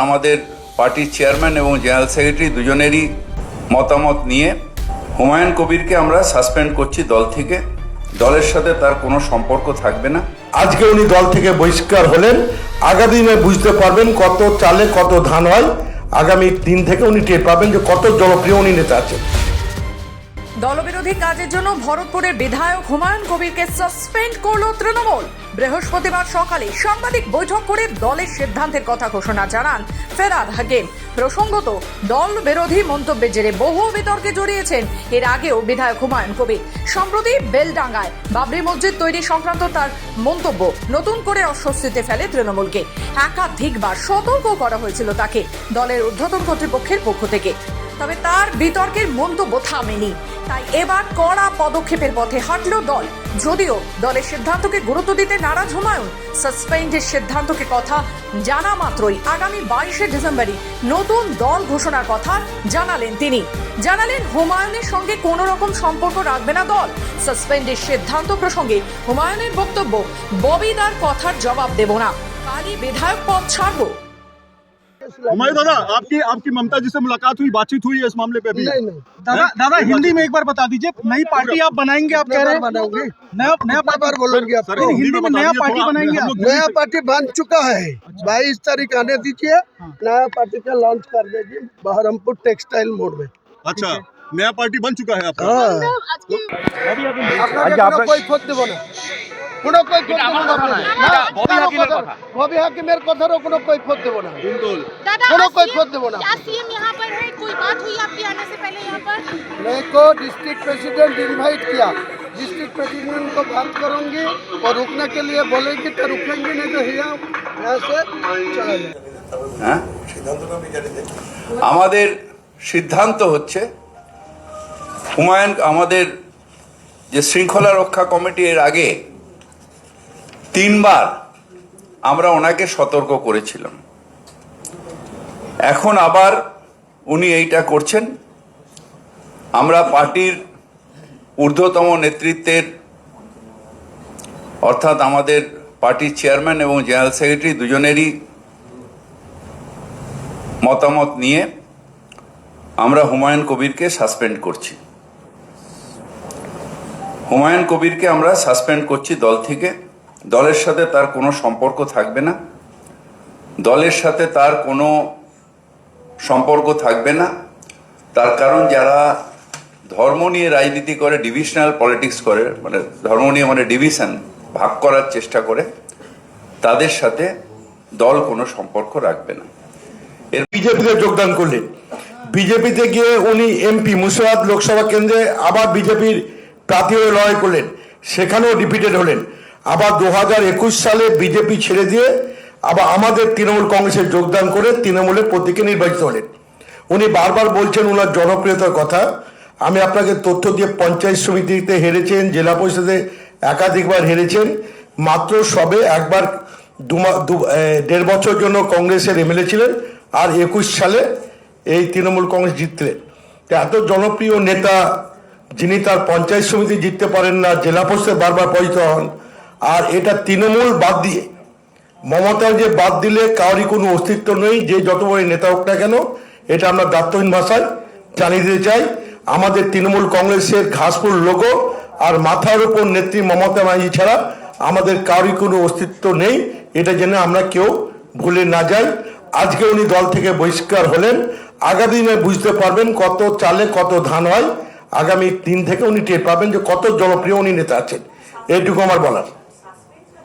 আমাদের পার্টির চেয়ারম্যান এবং জেনারেল সেক্রেটারি দুজনেরই মতামত নিয়ে হুমায়ুন কবিরকে আমরা সাসপেন্ড করছি দল থেকে। দলের সাথে তার কোনো সম্পর্ক থাকবে না। আজকে উনি দল থেকে বহিষ্কার হলেন, আগামী দিনে বুঝতে পারবেন কত চালে কত ধান হয়। আগামী দিন থেকে উনি টের পাবেন যে কত জনপ্রিয় উনি নেতা আছেন। দলবিরোধী কাজের জন্য ভরতপুরের বিধায়ক হুমায়ুন কবিরকে সাসপেন্ড করল তৃণমূল। বৃহস্পতিবার সকালে সাংবাদিক বৈঠক করে দলের সিদ্ধান্তের কথা ঘোষণা জানান ফেরাদ হাকিম। প্রসঙ্গত, দল বিরোধী মন্তব্যের জেরে বহু বিতর্কে জড়িয়েছেন এর আগেও বিধায়ক হুমায়ুন কবির। সম্প্রতি বেলডাঙ্গায় বাবরি মসজিদ তৈরি সংক্রান্ত তার মন্তব্য নতুন করে অস্বস্তিতে ফেলে তৃণমূলকে। একাধিকবার সতর্ক করা হয়েছিল তাকে দলের ঊর্ধ্বতন কর্তৃপক্ষের পক্ষ থেকে, তবে তার বিতর্কের মন্তব্য থামেনি। তাই এবার কড়া পদক্ষেপের পথে হাঁটল দল। যদিও দলের সিদ্ধান্তকে গুরুত্ব দিতে নারাজ হুমায়ুন, সাসপেন্ডের সিদ্ধান্তকে কথা জানা মাত্রই আগামী 22শে ডিসেম্বরই নতুন দল ঘোষণার কথা জানালেন তিনি। জানালেন হুমায়ুনের সঙ্গে কোনো রকম সম্পর্ক রাখবে না দল। সাসপেন্ডের সিদ্ধান্ত প্রসঙ্গে হুমায়ুনের বক্তব্য, ববিদার কথার জবাব দেব না, কালই বিধায়ক পদ ছাড়বো। हुमायूं दादा, आपकी ममता जी से मुलाकात हुई, बातचीत हुई है इस मामले पे? अभी नहीं। दादा हिंदी में एक बार बता दीजिए, नई पार्टी आप बनाएंगे, आप कह रहे हैं नया बार बोलेंगे आप? हिंदी में नया पार्टी बनाएंगे आप? नया पार्टी बन चुका है, 22 तारीख आने दीजिए, नया पार्टी का लॉन्च कर देगी बहरमपुर टेक्सटाइल मोड़ में। अच्छा, नया पार्टी बन चुका है आपका? कोई खोद देव ना, কোনো কৈফত দেব না। ববি হাকিমের কথারও কোনো কৈফত দেব না, কোনো কৈফত দেব না। क्या सीएम यहाँ पर है? कोई बात हुई आपके आने से पहले यहाँ पर? मेरे को डिस्ट्रिक्ट प्रेसिडेंट इनवाइट किया, डिस्ट्रिक्ट प्रेसिडेंट को बात करूंगी और रुकने के लिए बोलेंगे तो रुकेंगे, नहीं तो यहाँ से चला जाए। হ্যাঁ, আমাদের সিদ্ধান্ত হচ্ছে হুমায়ুন, আমাদের যে শৃঙ্খলা রক্ষা কমিটি এর আগে 3 বার আমরা ওনাকে সতর্ক করেছিলাম। এখন আবার উনি এইটা করছেন। আমরা পার্টির ঊর্ধ্বতম নেতৃত্বের অর্থাৎ আমাদের পার্টির চেয়ারম্যান এবং জেনারেল সেক্রেটারি দুজনেরই মতামত নিয়ে আমরা হুমায়ুন কবিরকে সাসপেন্ড করছি। হুমায়ুন কবিরকে আমরা সাসপেন্ড করছি দল থেকে। দলের সাথে তার কোনো সম্পর্ক থাকবে না। দলের সাথে তার কোনো সম্পর্ক থাকবে না। তার কারণ যারা ধর্ম নিয়ে রাজনীতি করে, ডিভিশনাল পলিটিক্স করে, মানে ধর্ম নিয়ে মানে ডিভিশন ভাগ করার চেষ্টা করে, তাদের সাথে দল কোনো সম্পর্ক রাখবে না। এর বিজেপিতে যোগদান করলেন। বিজেপিতে গিয়ে উনি এমপি মুর্শিদাবাদ লোকসভা কেন্দ্রে আবার বিজেপির প্রার্থী হয়ে লড়াই করলেন, সেখানেও ডিফিটেড হলেন। আবার 2021 সালে বিজেপি ছেড়ে দিয়ে আবার আমাদের তৃণমূল কংগ্রেসে যোগদান করে তৃণমূলের প্রতীকে নির্বাচিত হলেন। উনি বারবার বলছেন ওনার জনপ্রিয়তার কথা। আমি আপনাকে তথ্য দিয়ে পঞ্চায়েত সমিতিতে হেরেছেন, জেলা পরিষদে একাধিকবার হেরেছেন। মাত্র সবে একবার 1.5 বছর জন্য কংগ্রেসের এমএলএ ছিলেন, আর 21 সালে এই তৃণমূল কংগ্রেস জিতলেন। এত জনপ্রিয় নেতা যিনি তার পঞ্চায়েত সমিতি জিততে পারেন না, জেলা পরিষদে বারবার পরাজিত হন, আর এটা তৃণমূল বাদ দিয়ে, মমতা যে বাদ দিলে কারোরই কোনো অস্তিত্ব নেই, যে যত বড় নেতা হোক না কেন। এটা আমরা দায়িত্বহীন ভাষায় জানিয়ে দিতে চাই। আমাদের তৃণমূল কংগ্রেসের ঘাসফুল লোগো আর মাথার উপর নেত্রী মমতা ব্যানার্জি ছাড়া আমাদের কারোরই কোনো অস্তিত্ব নেই, এটা যেন আমরা কেউ ভুলে না যাই। আজকে উনি দল থেকে বহিষ্কার হলেন, আগামী দিনে বুঝতে পারবেন কত চালে কত ধান হয়। আগামী দিন থেকে উনি টের পাবেন যে কত জনপ্রিয় উনি নেতা আছেন। এইটুকু আমার বলার।